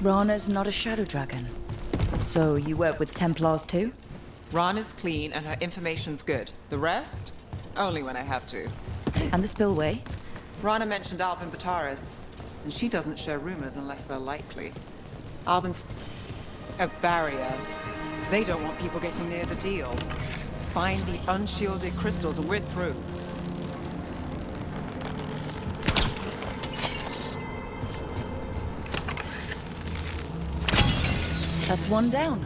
Rana's not a shadow dragon. So you work with Templars too? Rana's clean and her information's good. The rest? Only when I have to. And the spillway? Rana mentioned Alvin Bataris, and she doesn't share rumors unless they're likely. Alvin's a barrier. They don't want people getting near the deal. Find the unshielded crystals and we're through. That's one down.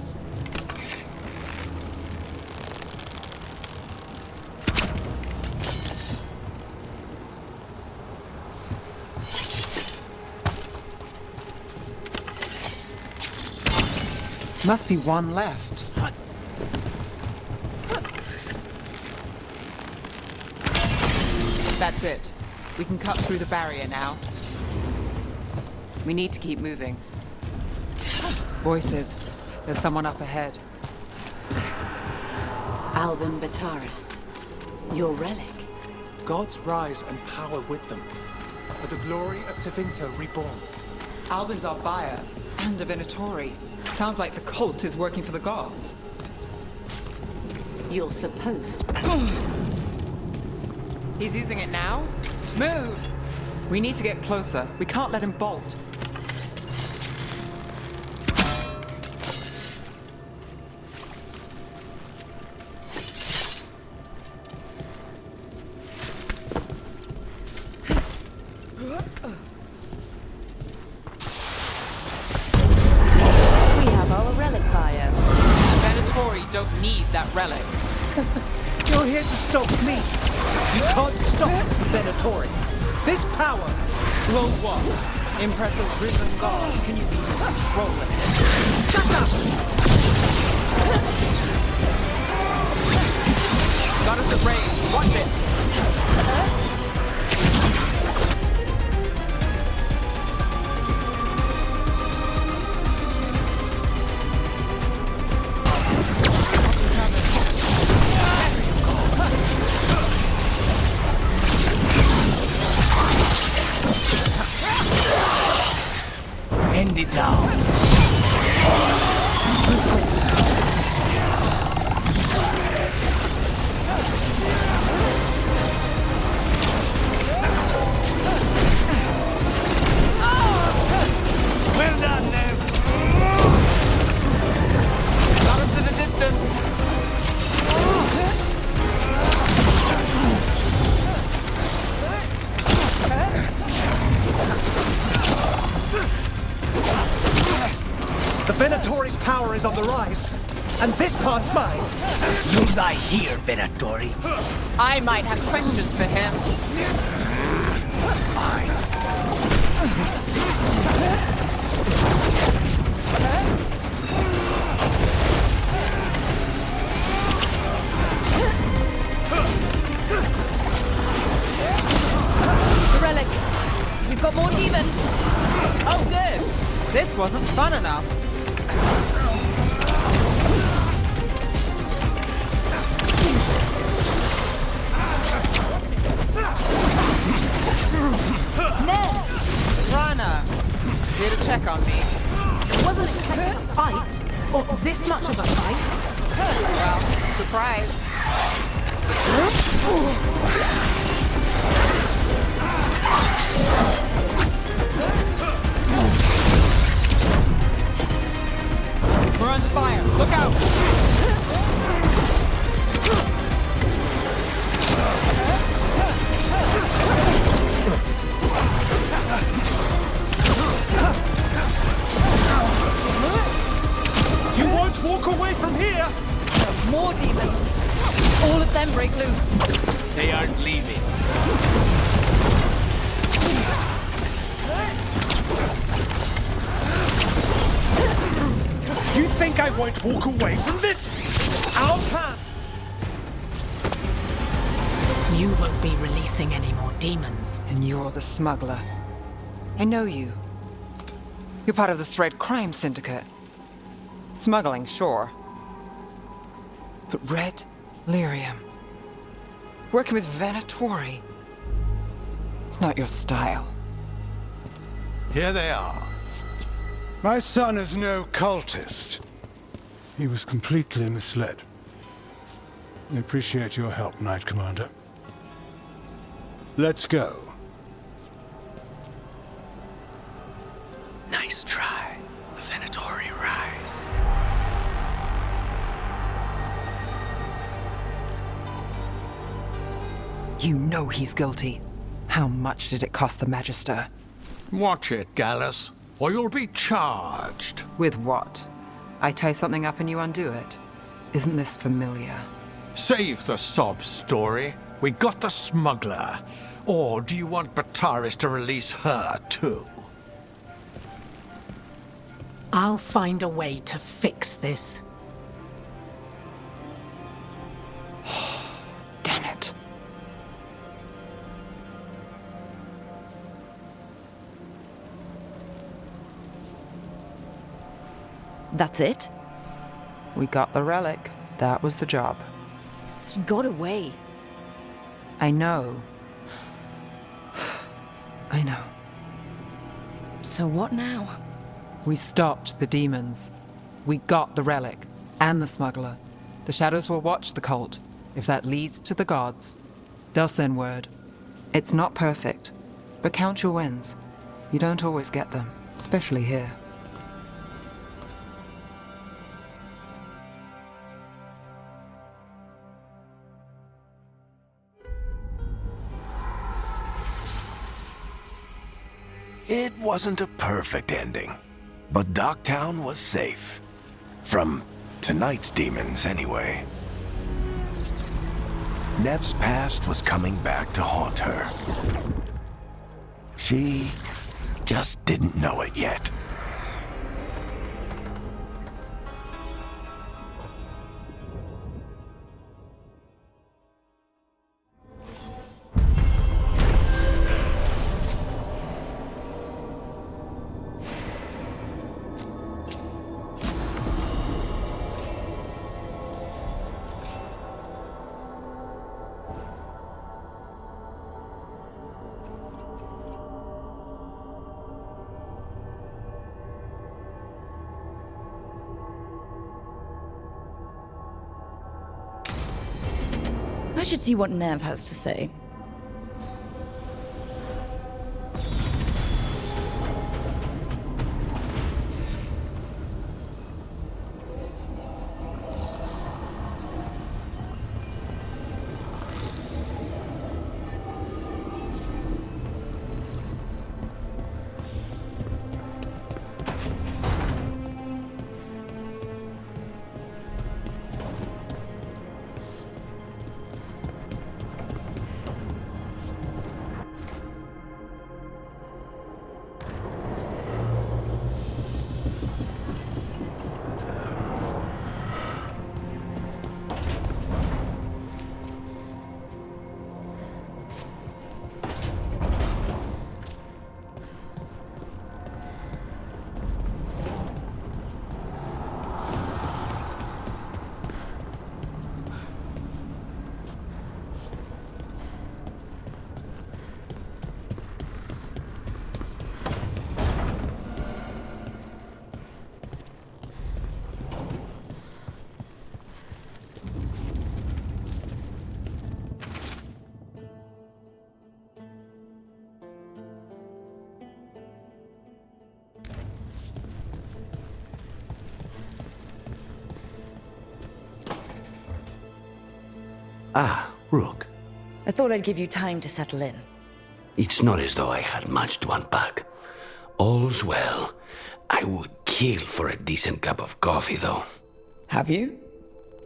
Must be one left. That's it. We can cut through the barrier now. We need to keep moving. Voices. There's someone up ahead. Alvin Bataris. Your relic. Gods rise and power with them. For the glory of Tevinter reborn. Albin's our buyer, and a Venatori. Sounds like the cult is working for the gods. You're supposed. He's using it now? Move! We need to get closer. We can't let him bolt. Don't need that relic. You're here to stop me. You can't stop Venatori. This power. Will what? Impress a risen god. Can you even control it? Just up! Got us at range. Watch it. End it now. Well done, Nev. Got us in the distance. The Venatori's power is on the rise, and this part's mine. You lie here, Venatori. I might have questions for him. Fine. The relic. We've got more demons. Oh, good. This wasn't fun enough. Rana, here to check on me. Wasn't expecting a fight, or this much of a fight. Well, surprise. We're under fire. Look out! You won't walk away from here! More demons. All of them break loose. They aren't leaving. You think I won't walk away from this? Our plan! You won't be releasing any more demons. And you're the smuggler. I know you. You're part of the Thread Crime Syndicate. Smuggling, sure. But Red Lyrium. Working with Venatori. It's not your style. Here they are. My son is no cultist. He was completely misled. We appreciate your help, Knight Commander. Let's go. Nice try. The Venatori rise. You know he's guilty. How much did it cost the Magister? Watch it, Gallus, or you'll be charged. With what? I tie something up and you undo it. Isn't this familiar? Save the sob story. We got the smuggler. Or do you want Bataris to release her, too? I'll find a way to fix this. Damn it. That's it? We got the relic. That was the job. He got away. I know. I know. So what now? We stopped the demons. We got the relic. And the smuggler. The shadows will watch the cult. If that leads to the gods, they'll send word. It's not perfect, but count your wins. You don't always get them, especially here. It wasn't a perfect ending, but Docktown was safe. From tonight's demons, anyway. Nev's past was coming back to haunt her. She just didn't know it yet. I should see what Nev has to say. Ah, Rook. I thought I'd give you time to settle in. It's not as though I had much to unpack. All's well. I would kill for a decent cup of coffee, though. Have you?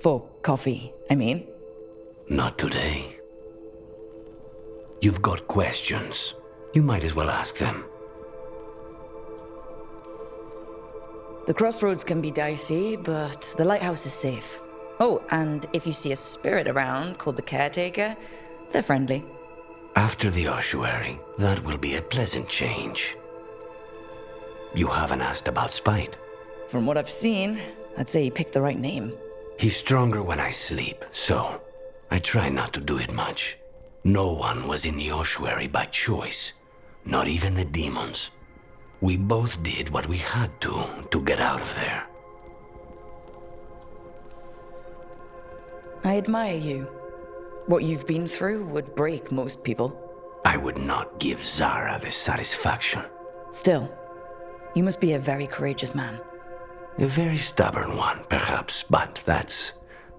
For coffee, I mean. Not today. You've got questions. You might as well ask them. The crossroads can be dicey, but the lighthouse is safe. Oh, and if you see a spirit around called the Caretaker, they're friendly. After the ossuary, that will be a pleasant change. You haven't asked about Spite. From what I've seen, I'd say you picked the right name. He's stronger when I sleep, so I try not to do it much. No one was in the ossuary by choice, not even the demons. We both did what we had to get out of there. I admire you. What you've been through would break most people. I would not give Zara the satisfaction. Still, you must be a very courageous man. A very stubborn one, perhaps, but that's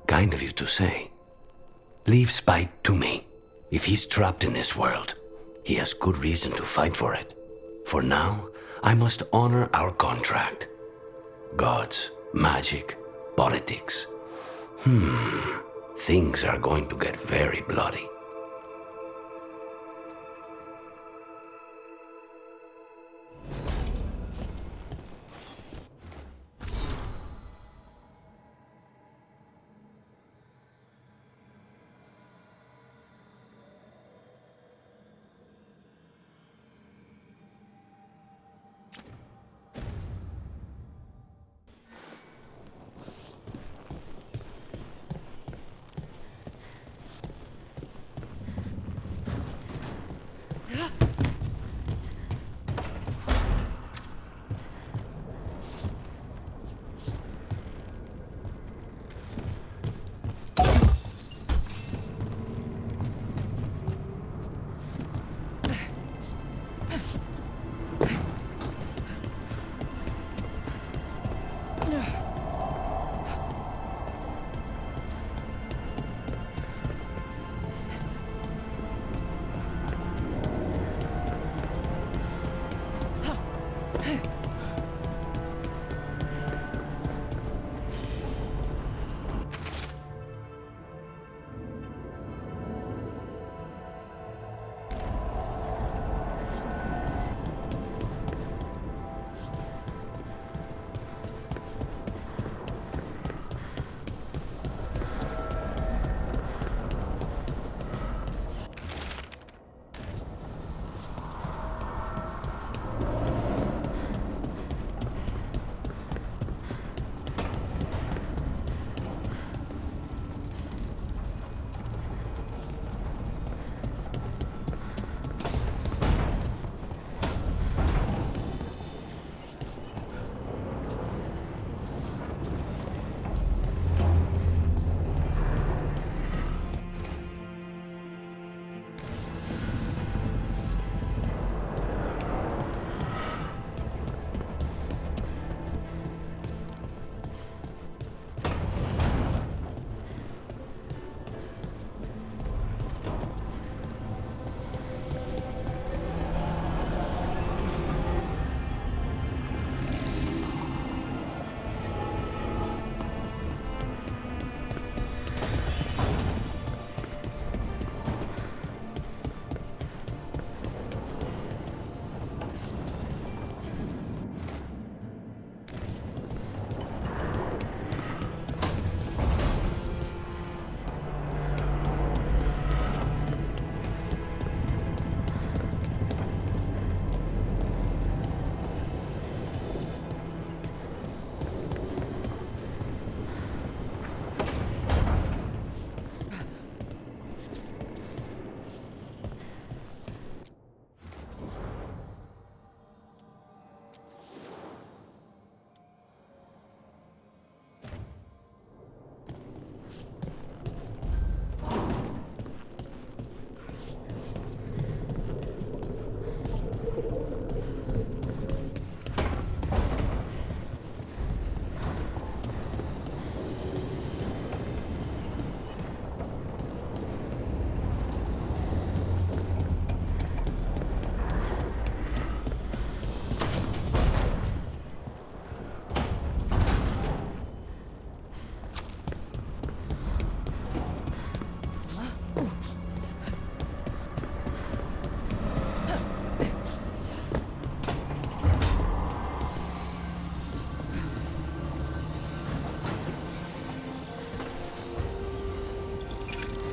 kind of you to say. Leave Spite to me. If he's trapped in this world, he has good reason to fight for it. For now, I must honor our contract. Gods, magic, politics. Things are going to get very bloody.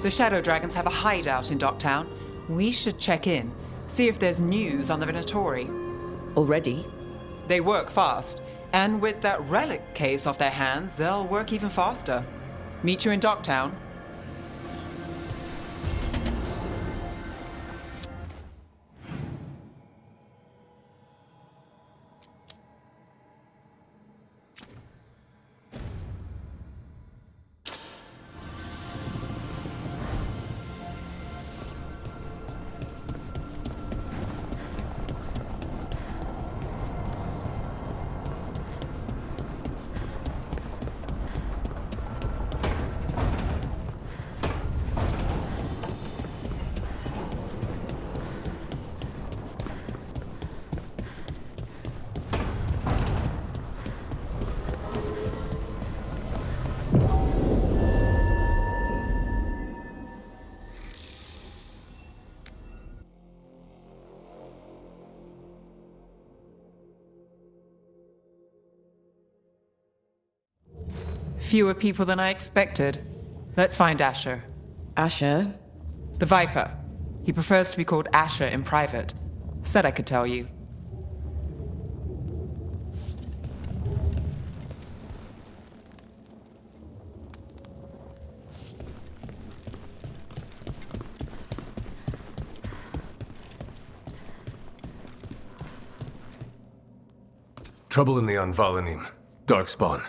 The Shadow Dragons have a hideout in Docktown. We should check in, see if there's news on the Venatori. Already? They work fast, and with that relic case off their hands, they'll work even faster. Meet you in Docktown. fewer people than I expected. Let's find Asher. Asher? The Viper. He prefers to be called Asher in private. Said I could tell you. Trouble in the Anvalanim. Darkspawn.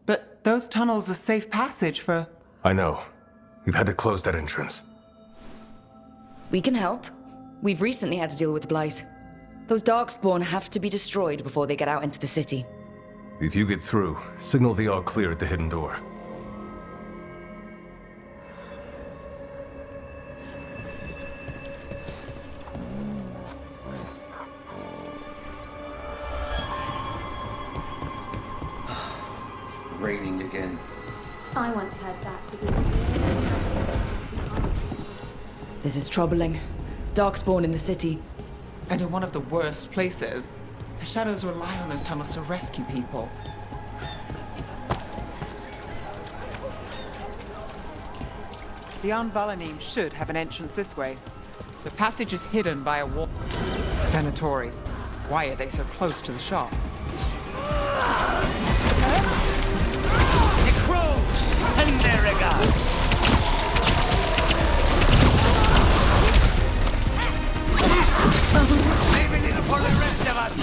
But those tunnels are safe passage for... I know. We've had to close that entrance. We can help. We've recently had to deal with Blight. Those Darkspawn have to be destroyed before they get out into the city. If you get through, signal the all clear at the hidden door. Raining again. I once heard that because This is troubling. Darkspawn in the city. And in one of the worst places. The Shadows rely on those tunnels to rescue people. The Anvalanim should have an entrance this way. The passage is hidden by a wall. Venatori. Why are they so close to the shop? Send their regards. Leaving it for the rest of us.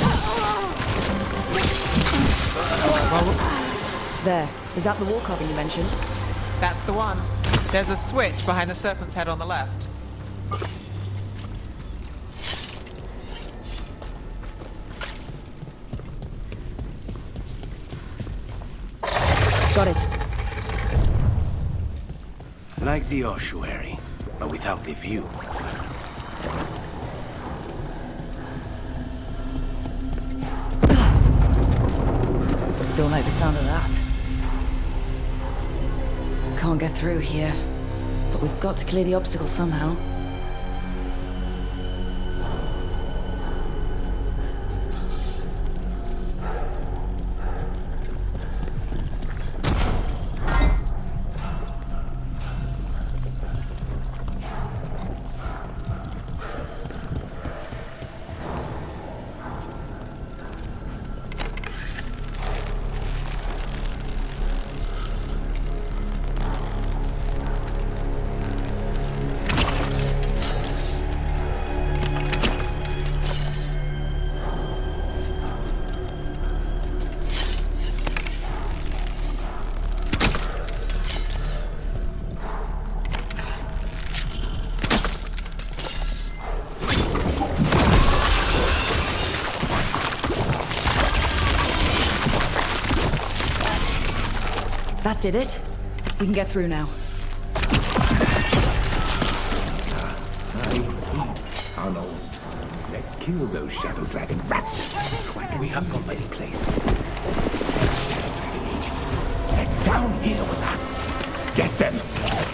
There. Is that the wall carving you mentioned? That's the one. There's a switch behind the serpent's head on the left. Got it. Like the ossuary, but without the view. Don't like the sound of that. Can't get through here, but we've got to clear the obstacle somehow. That did it. We can get through now. Tunnels. Let's kill those shadow dragon rats. Why can we unlock this place? Dragon agents, they're down here with us. Get them.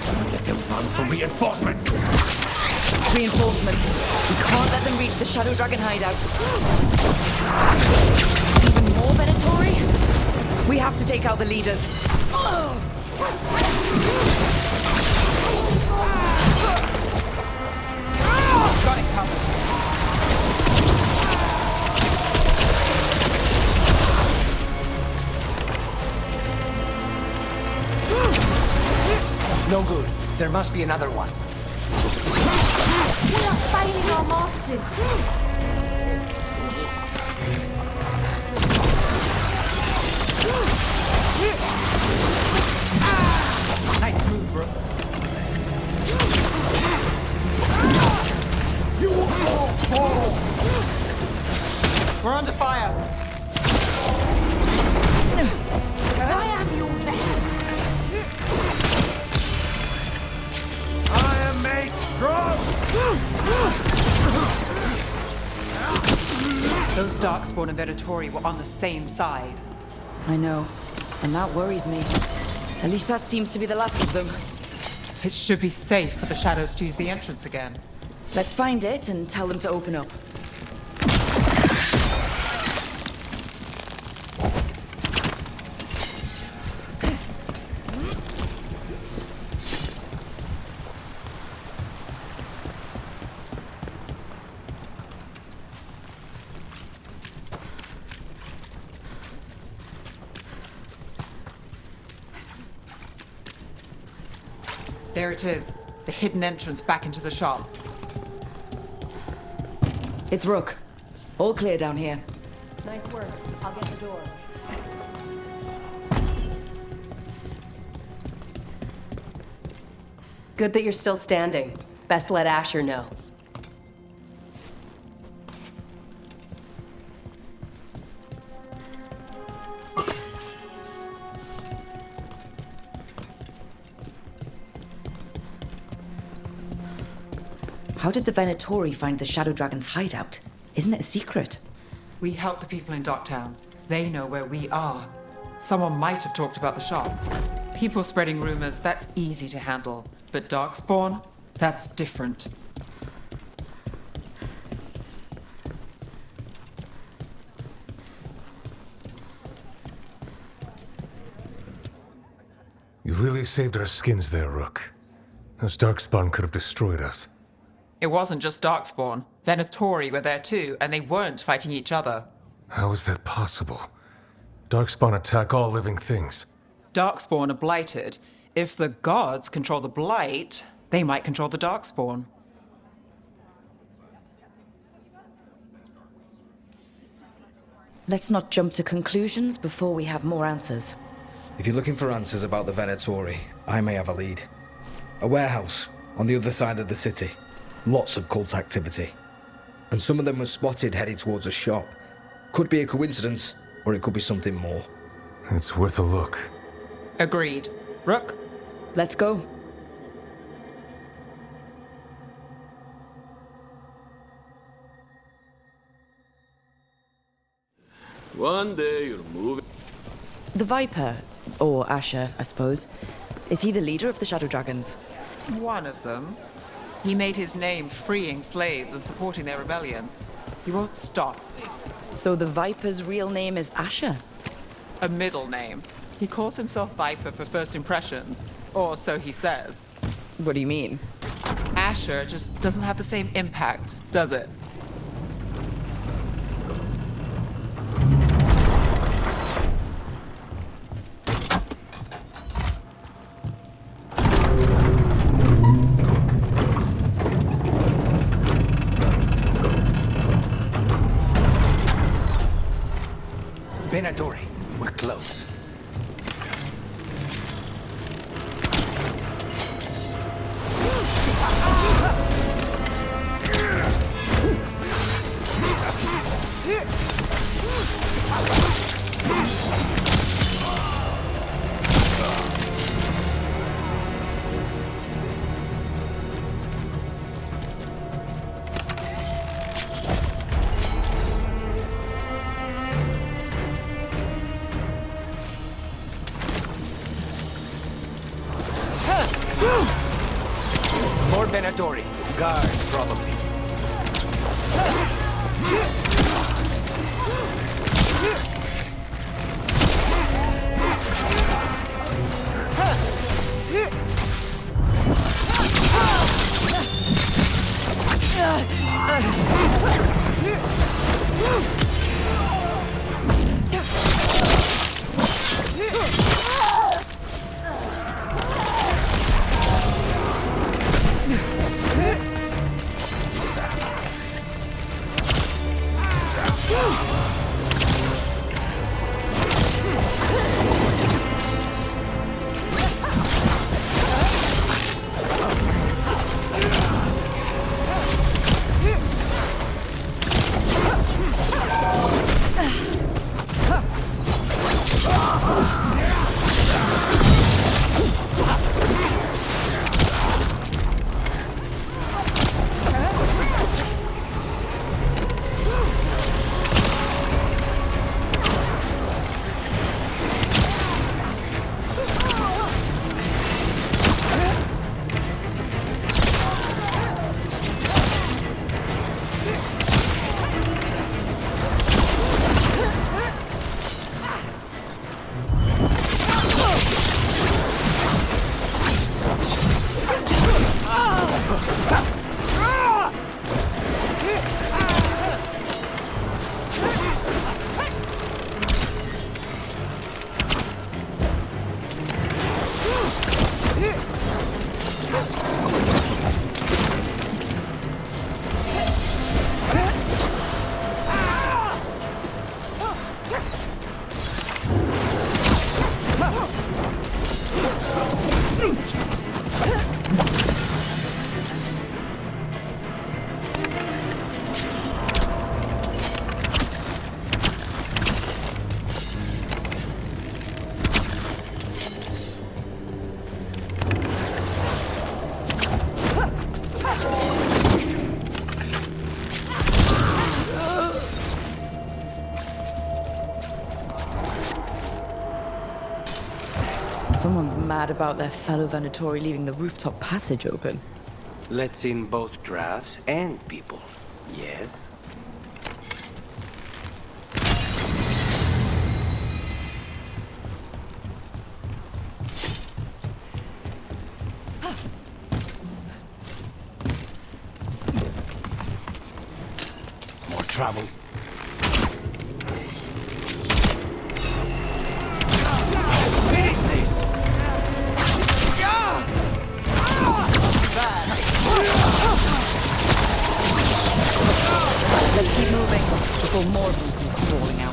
Don't let them run for reinforcements. Reinforcements. We can't let them reach the Shadow Dragon hideout. Even more Venatori? We have to take out the leaders. Got it covered. No good. There must be another one. we are failing our masters. Nice move, bro. We're under fire. I am your vessel. Iron mate, strong. Those Darkspawn and Venatori were on the same side. I know, and that worries me. At least that seems to be the last of them. It should be safe for the Shadows to use the entrance again. Let's find it and tell them to open up. There it is. The hidden entrance back into the shop. It's Rook. All clear down here. Nice work. I'll get the door. Good that you're still standing. Best let Asher know. How did the Venatori find the Shadow Dragon's hideout? Isn't it a secret? We help the people in Docktown. They know where we are. Someone might have talked about the shop. People spreading rumors, that's easy to handle. But Darkspawn, that's different. You really saved our skins there, Rook. Those Darkspawn could have destroyed us. It wasn't just Darkspawn. Venatori were there too, and they weren't fighting each other. How is that possible? Darkspawn attack all living things. Darkspawn are blighted. If the gods control the blight, they might control the Darkspawn. Let's not jump to conclusions before we have more answers. If you're looking for answers about the Venatori, I may have a lead. A warehouse on the other side of the city. Lots of cult activity. And some of them were spotted heading towards a shop. Could be a coincidence, or it could be something more. It's worth a look. Agreed. Rook? Let's go. One day you're moving. The Viper, or Asher, I suppose. Is he the leader of the Shadow Dragons? One of them. He made his name freeing slaves and supporting their rebellions. He won't stop. So the Viper's real name is Asher? A middle name. He calls himself Viper for first impressions, or so he says. What do you mean? Asher just doesn't have the same impact, does it? Venatori, we're close. More Venatori. Guards, probably. Someone's mad about their fellow Venatori leaving the rooftop passage open. Let's in both drafts and people. Yes? More trouble. Finish this! Let's keep moving before more of them come crawling out.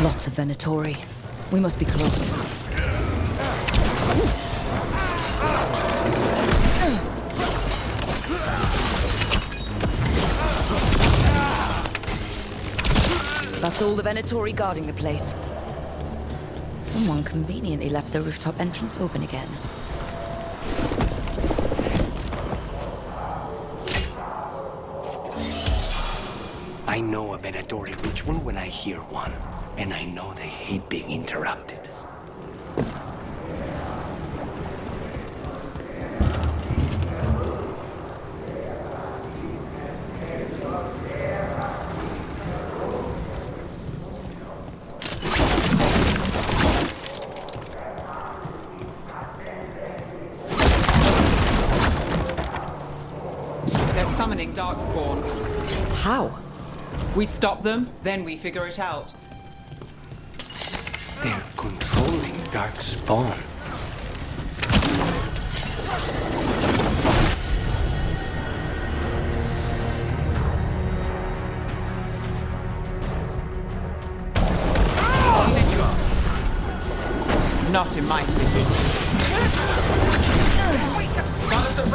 Lots of Venatori. We must be close. That's all the Venatori guarding the place. Someone conveniently left the rooftop entrance open again. I know a Venatori ritual when I hear one, and I know they hate being interrupted. They're summoning Darkspawn. How? We stop them, then we figure it out. They're controlling Darkspawn. Not in my city. Goddess of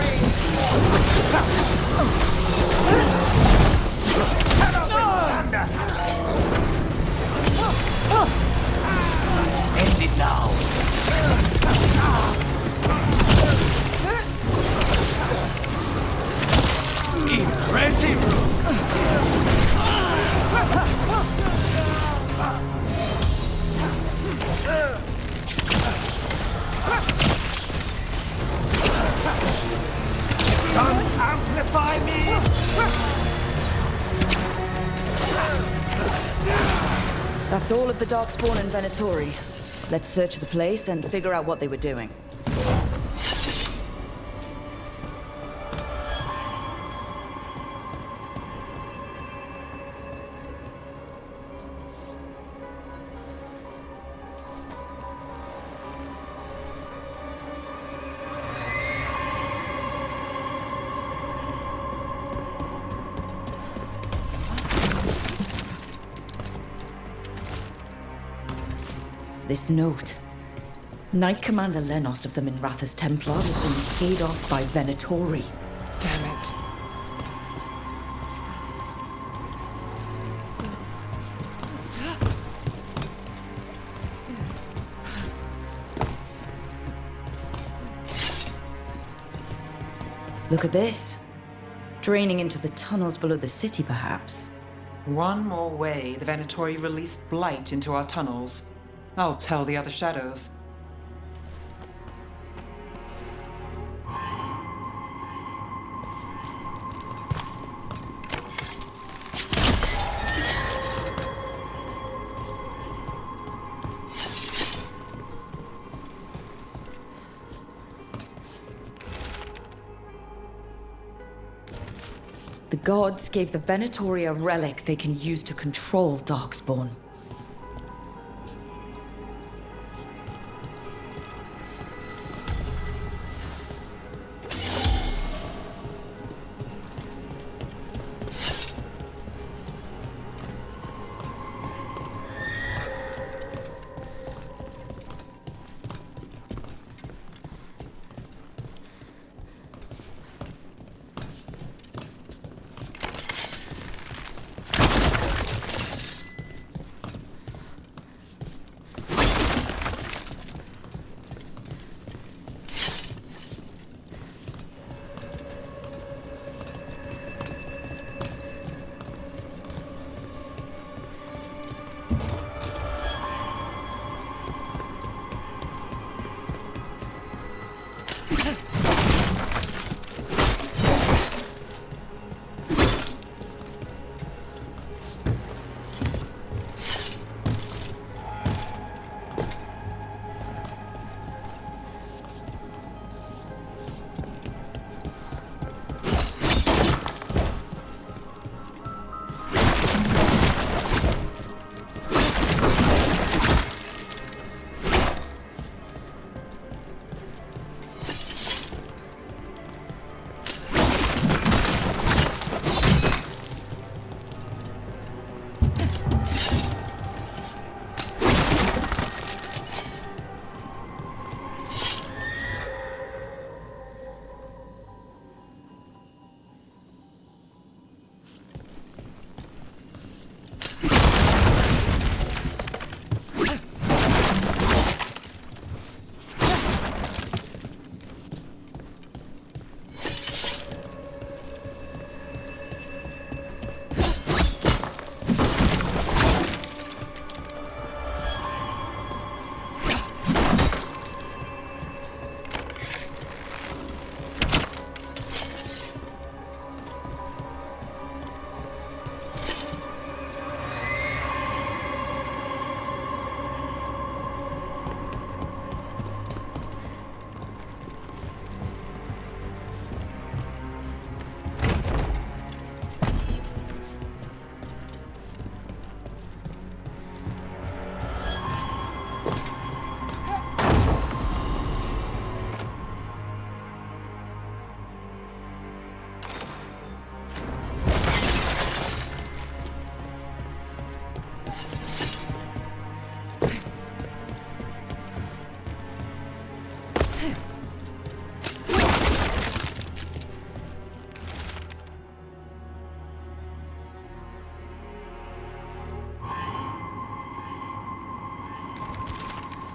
End it now. Impressive! Don't amplify me! That's all of the Darkspawn and Venatori. Let's search the place and figure out what they were doing. This note. Knight Commander Lenos of the Minratha's Templars has been paid off by Venatori. Damn it. Look at this. Draining into the tunnels below the city, perhaps. One more way the Venatori released blight into our tunnels. I'll tell the other shadows. The gods gave the Venatori a relic they can use to control Darkspawn.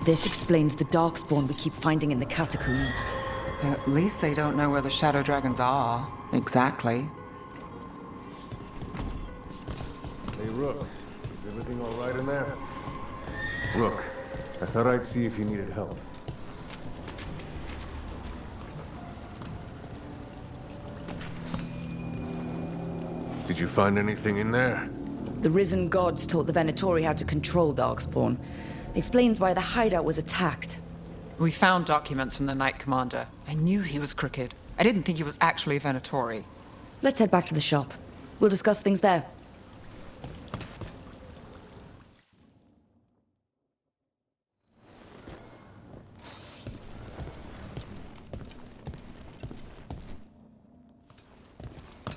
This explains the darkspawn we keep finding in the catacombs. At least they don't know where the shadow dragons are. Exactly. Hey, Rook. Is everything all right in there? Rook, I thought I'd see if you needed help. Did you find anything in there? The risen gods taught the Venatori how to control darkspawn. Explains why the hideout was attacked. We found documents from the Knight Commander. I knew he was crooked. I didn't think he was actually a Venatori. Let's head back to the shop. We'll discuss things there.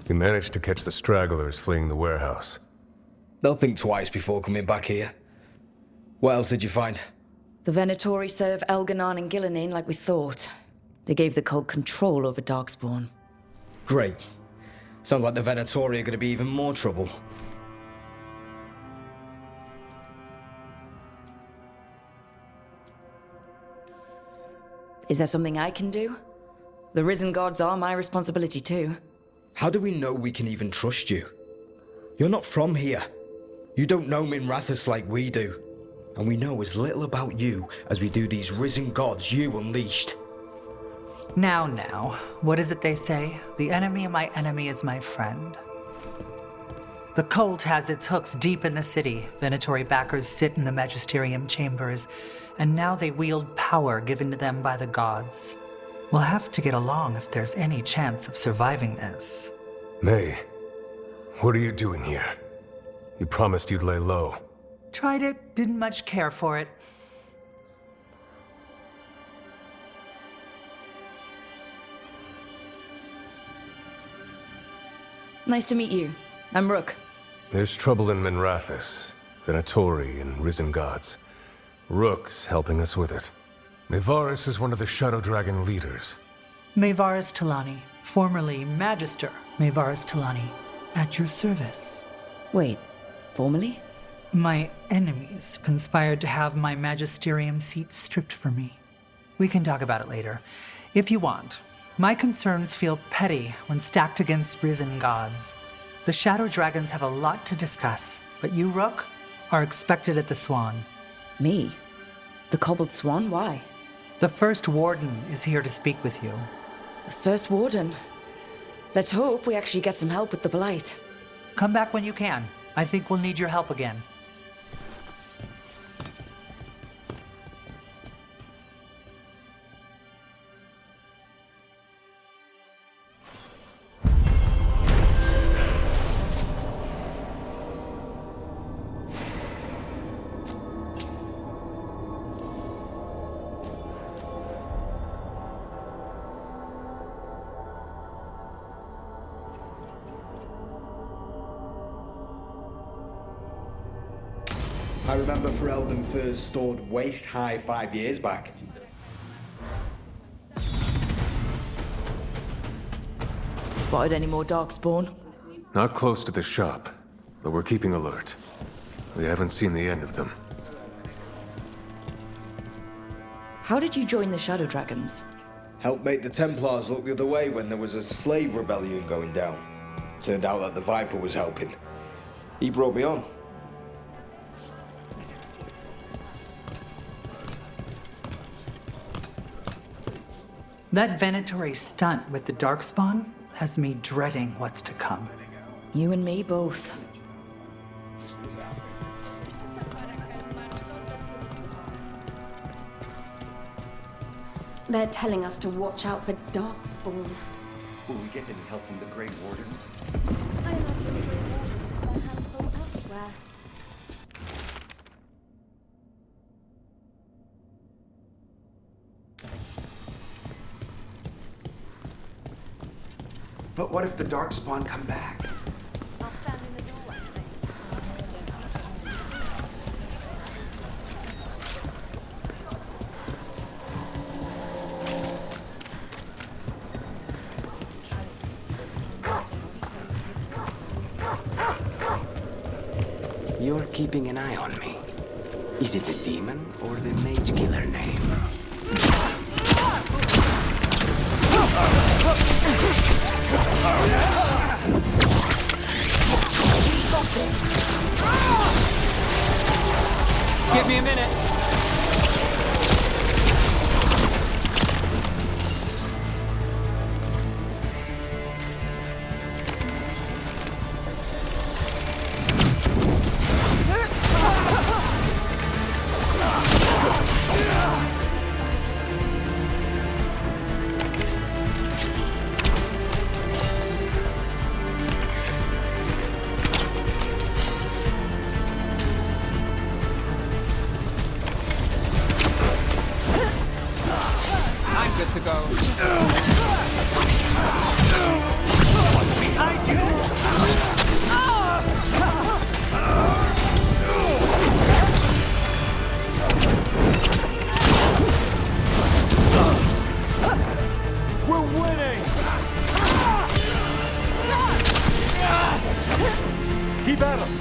You managed to catch the stragglers fleeing the warehouse. They'll think twice before coming back here. What else did you find? The Venatori serve Elganon and Gillenane like we thought. They gave the cult control over darkspawn. Great. Sounds like the Venatori are going to be even more trouble. Is there something I can do? The risen gods are my responsibility too. How do we know we can even trust you? You're not from here. You don't know Minrathous like we do. And we know as little about you as we do these risen gods you unleashed. Now, what is it they say? The enemy of my enemy is my friend. The cult has its hooks deep in the city. Venatori backers sit in the magisterium chambers, and now they wield power given to them by the gods. We'll have to get along if there's any chance of surviving this. May, what are you doing here? You promised you'd lay low. Tried it, didn't much care for it. Nice to meet you. I'm Rook. There's trouble in Minrathous, Venatori and risen gods. Rook's helping us with it. Mayvarus is one of the Shadow Dragon leaders. Mayvarus Talani, formerly Magister Mayvarus Talani, at your service. Wait, formerly? My enemies conspired to have my magisterium seat stripped from me. We can talk about it later, if you want. My concerns feel petty when stacked against risen gods. The Shadow Dragons have a lot to discuss, but you, Rook, are expected at the Swan. Me? The Cobbled Swan? Why? The First Warden is here to speak with you. The First Warden? Let's hope we actually get some help with the Blight. Come back when you can. I think we'll need your help again. I remember Ferelden furs stored waist-high 5 years back. Spotted any more darkspawn? Not close to the shop, but we're keeping alert. We haven't seen the end of them. How did you join the Shadow Dragons? Helped make the Templars look the other way when there was a slave rebellion going down. Turned out that the Viper was helping. He brought me on. That Venatori stunt with the Darkspawn has me dreading what's to come. You and me both. They're telling us to watch out for Darkspawn. Will we get any help from the Grey Wardens? I imagine the Grey Wardens have their hands full elsewhere. But what if the Darkspawn come back? I'll stand in the doorway. You're keeping an eye on me. Is it the demon or the mage killer name? Give me a minute. To go. Behind you! We're winning! Keep at him!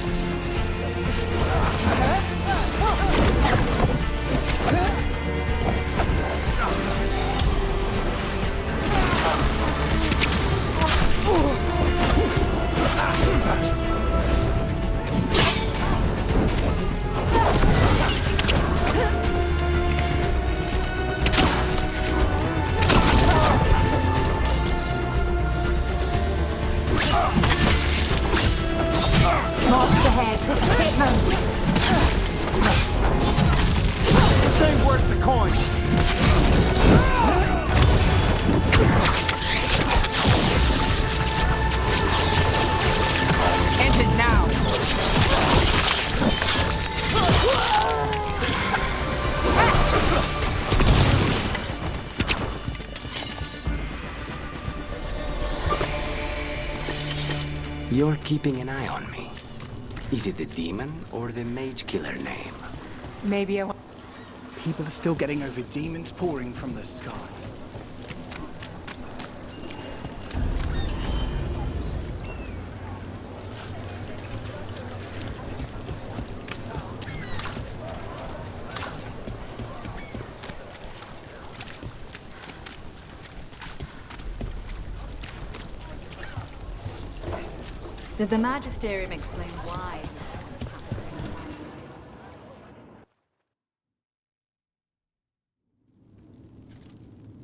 March ahead. Hit them. This ain't worth the coin! End it now! You're keeping an eye on me. Is it the demon or the mage killer name? Maybe I People are still getting over demons pouring from the sky. Did the Magisterium explain why?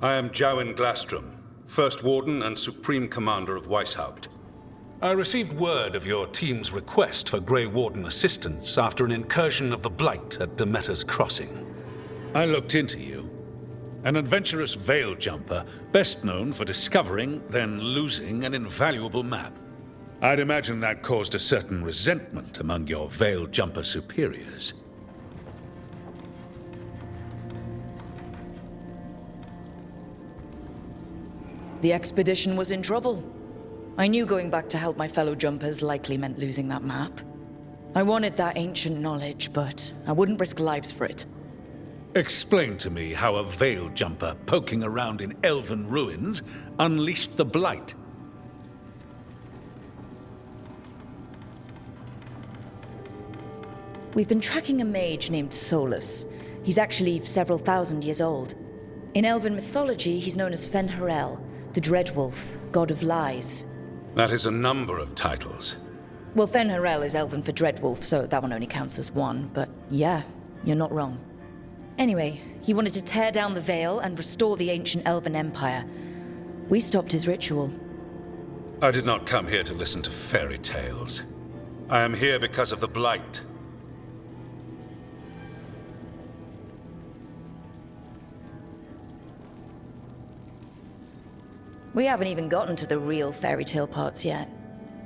I am Jowin Glastrom, First Warden and Supreme Commander of Weishaupt. I received word of your team's request for Grey Warden assistance after an incursion of the Blight at Demeter's Crossing. I looked into you. An adventurous veil jumper, best known for discovering, then losing an invaluable map. I'd imagine that caused a certain resentment among your veil jumper superiors. The expedition was in trouble. I knew going back to help my fellow jumpers likely meant losing that map. I wanted that ancient knowledge, but I wouldn't risk lives for it. Explain to me how a veil jumper poking around in elven ruins unleashed the Blight. We've been tracking a mage named Solus. He's actually several thousand years old. In elven mythology, he's known as Fen'Harel, the Dreadwolf, god of lies. That is a number of titles. Well, Fen'Harel is elven for Dreadwolf, so that one only counts as one, but yeah, you're not wrong. Anyway, he wanted to tear down the veil and restore the ancient elven empire. We stopped his ritual. I did not come here to listen to fairy tales. I am here because of the Blight. We haven't even gotten to the real fairy tale parts yet.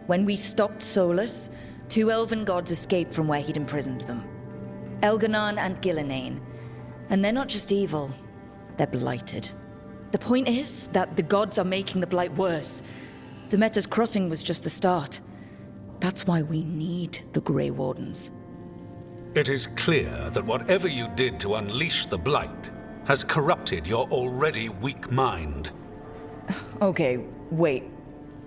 When we stopped Solus, 2 elven gods escaped from where he'd imprisoned them. Elganon and Gillenane. And they're not just evil, they're blighted. The point is that the gods are making the Blight worse. Demeter's Crossing was just the start. That's why we need the Grey Wardens. It is clear that whatever you did to unleash the Blight has corrupted your already weak mind. Okay, wait.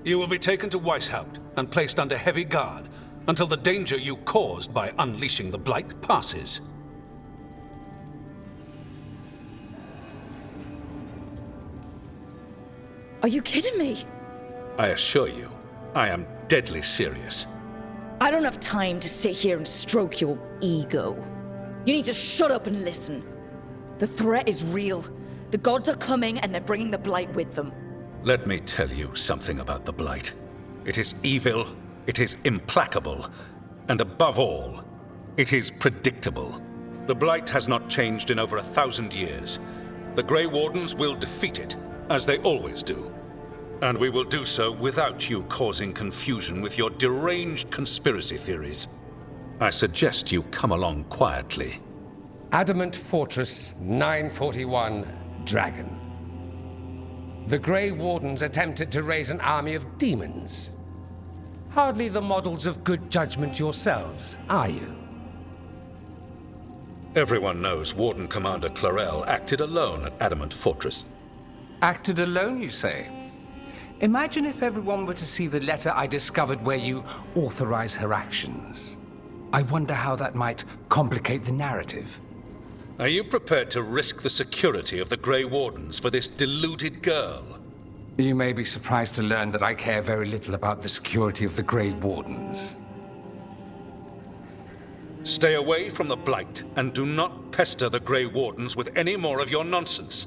You will be taken to Weishaupt and placed under heavy guard until the danger you caused by unleashing the Blight passes. Are you kidding me? I assure you, I am deadly serious. I don't have time to sit here and stroke your ego. You need to shut up and listen. The threat is real. The gods are coming and they're bringing the Blight with them. Let me tell you something about the Blight. It is evil, it is implacable, and above all, it is predictable. The Blight has not changed in over 1,000 years. The Grey Wardens will defeat it, as they always do. And we will do so without you causing confusion with your deranged conspiracy theories. I suggest you come along quietly. Adamant Fortress 941 Dragon. The Grey Wardens attempted to raise an army of demons. Hardly the models of good judgment yourselves, are you? Everyone knows Warden Commander Clarel acted alone at Adamant Fortress. Acted alone, you say? Imagine if everyone were to see the letter I discovered where you authorize her actions. I wonder how that might complicate the narrative. Are you prepared to risk the security of the Grey Wardens for this deluded girl? You may be surprised to learn that I care very little about the security of the Grey Wardens. Stay away from the Blight, and do not pester the Grey Wardens with any more of your nonsense.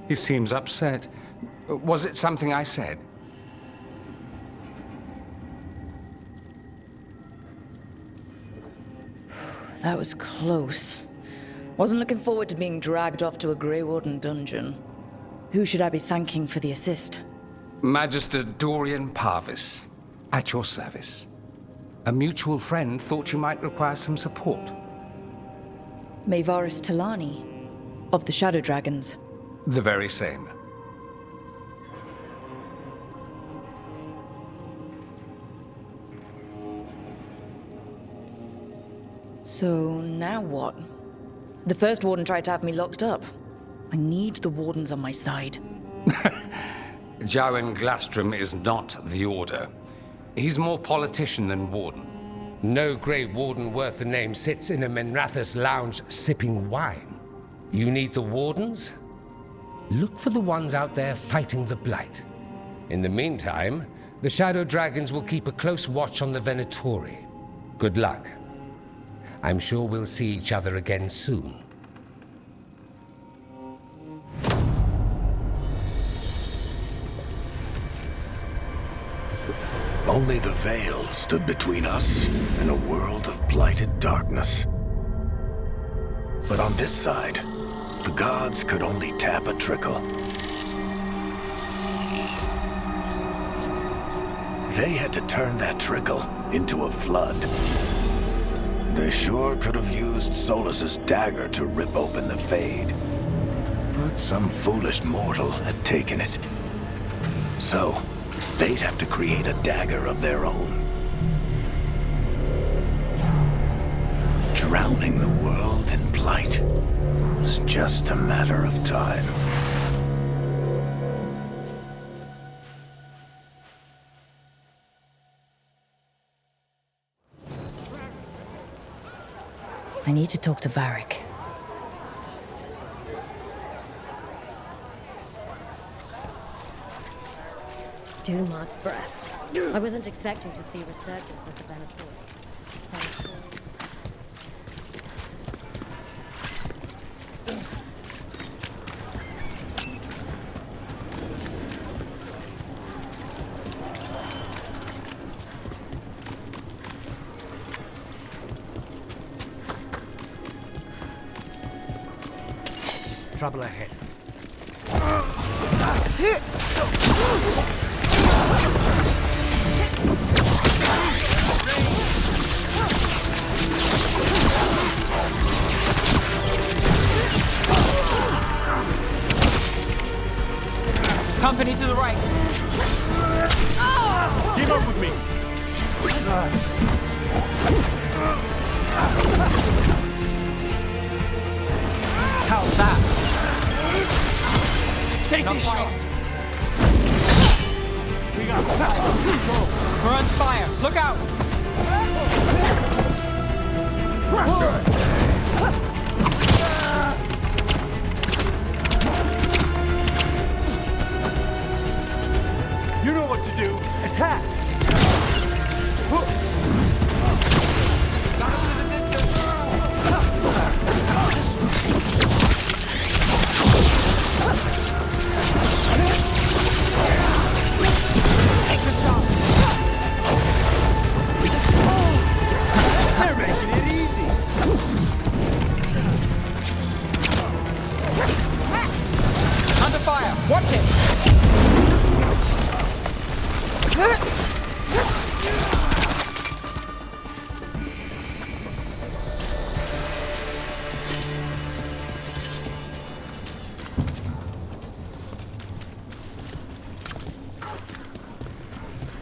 He seems upset. Was it something I said? That was close. Wasn't looking forward to being dragged off to a Grey Warden dungeon. Who should I be thanking for the assist? Magister Dorian Parvis, at your service. A mutual friend thought you might require some support. Maevaris Talani, of the Shadow Dragons. The very same. So now what? The first warden tried to have me locked up. I need the wardens on my side. Jowen Glastrom is not the Order. He's more politician than warden. No Grey Warden worth the name sits in a Minrathous lounge sipping wine. You need the wardens? Look for the ones out there fighting the Blight. In the meantime, the Shadow Dragons will keep a close watch on the Venatori. Good luck. I'm sure we'll see each other again soon. Only the veil stood between us and a world of blighted darkness. But on this side, the gods could only tap a trickle. They had to turn that trickle into a flood. They sure could have used Solus's dagger to rip open the Fade. But some foolish mortal had taken it. So, they'd have to create a dagger of their own. Drowning the world in blight was just a matter of time. I need to talk to Varric. Dumart's breath. I wasn't expecting to see resurgence of the Venatori. Trouble ahead. Company to the right. Keep up with me. How's that? Take this shot. We got We're on fire. Look out! what to do. Attack! Take the shot! They're making it easy! Under fire! Watch it!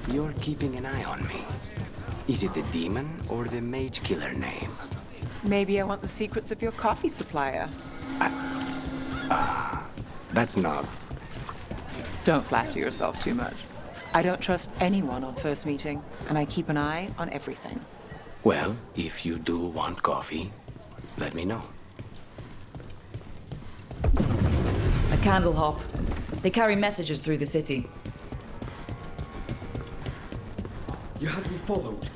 You're keeping an eye on me. Is it the demon or the mage killer name? Maybe I want the secrets of your coffee supplier. That's not... Don't flatter yourself too much. I don't trust anyone on first meeting, and I keep an eye on everything. Well, if you do want coffee, let me know. A candle hop. They carry messages through the city. You had me followed.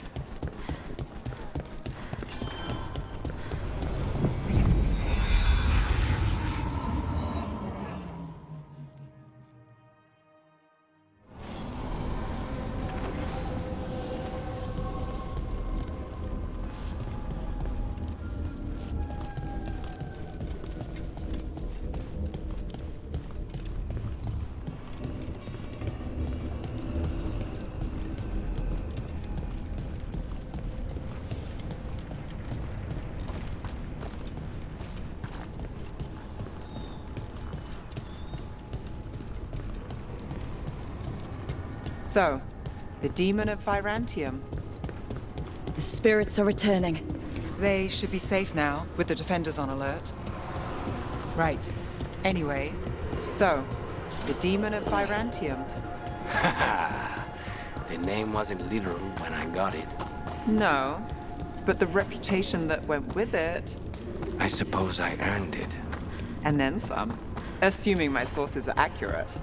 So, the demon of Virantium. The spirits are returning. They should be safe now, with the defenders on alert. Right. Anyway, so, the demon of Virantium. The name wasn't literal when I got it. No, but the reputation that went with it. I suppose I earned it. And then some. Assuming my sources are accurate.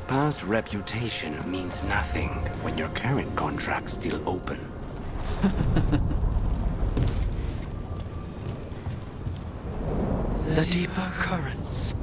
Past reputation means nothing when your current contract's still open. The deeper currents.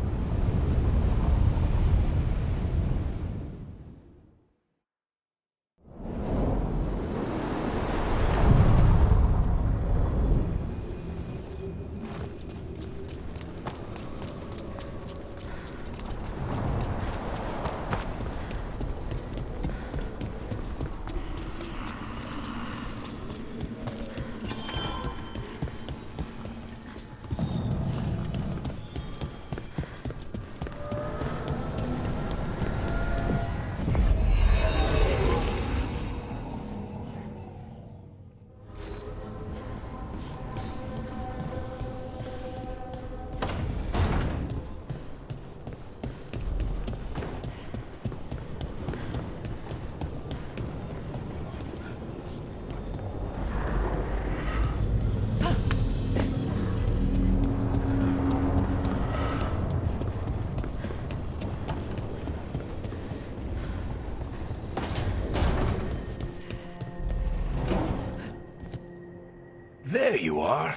There you are.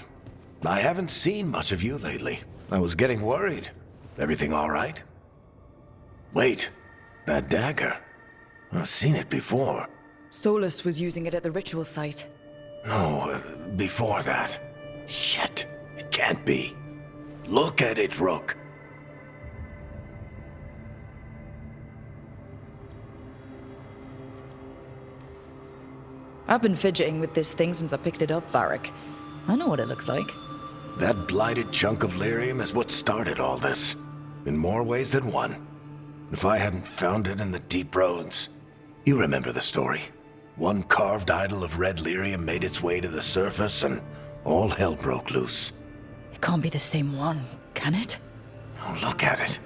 I haven't seen much of you lately. I was getting worried. Everything all right? Wait, that dagger. I've seen it before. Solus was using it at the ritual site. No, before that. Shit, it can't be. Look at it, Rook. I've been fidgeting with this thing since I picked it up, Varric. I know what it looks like. That blighted chunk of lyrium is what started all this. In more ways than one. If I hadn't found it in the deep roads. You remember the story. One carved idol of red lyrium made its way to the surface and all hell broke loose. It can't be the same one, can it? Oh, look at it.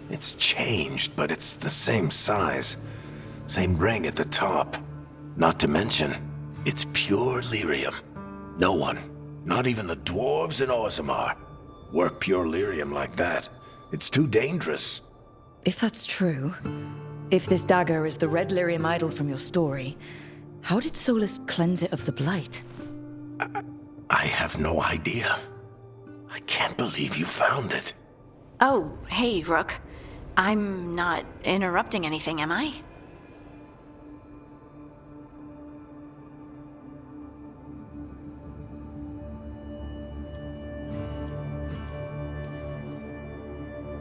It's changed, but it's the same size. Same ring at the top. Not to mention, it's pure lyrium. No one, not even the dwarves in Orzammar, work pure lyrium like that. It's too dangerous. If that's true, If this dagger is the red lyrium idol from your story, how did Solus cleanse it of the blight? I have no idea. I can't believe you found it. Oh, hey, Rook. I'm not interrupting anything, am I?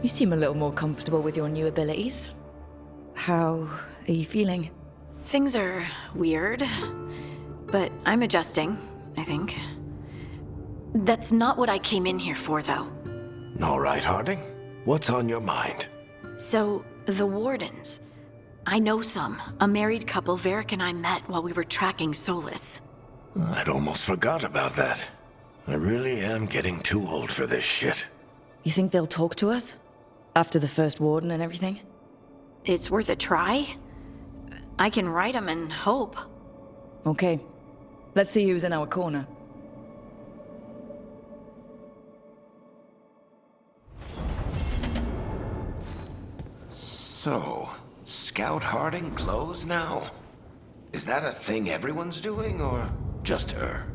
You seem a little more comfortable with your new abilities. How are you feeling? Things are weird, but I'm adjusting, I think. That's not what I came in here for, though. All right, Harding. What's on your mind? So, the Wardens. I know some. A married couple Varric and I met while we were tracking Solus. I'd almost forgot about that. I really am getting too old for this shit. You think they'll talk to us? After the first warden and everything? It's worth a try. I can write them and hope. Okay. Let's see who's in our corner. So, Scout Harding clothes now? Is that a thing everyone's doing, or just her?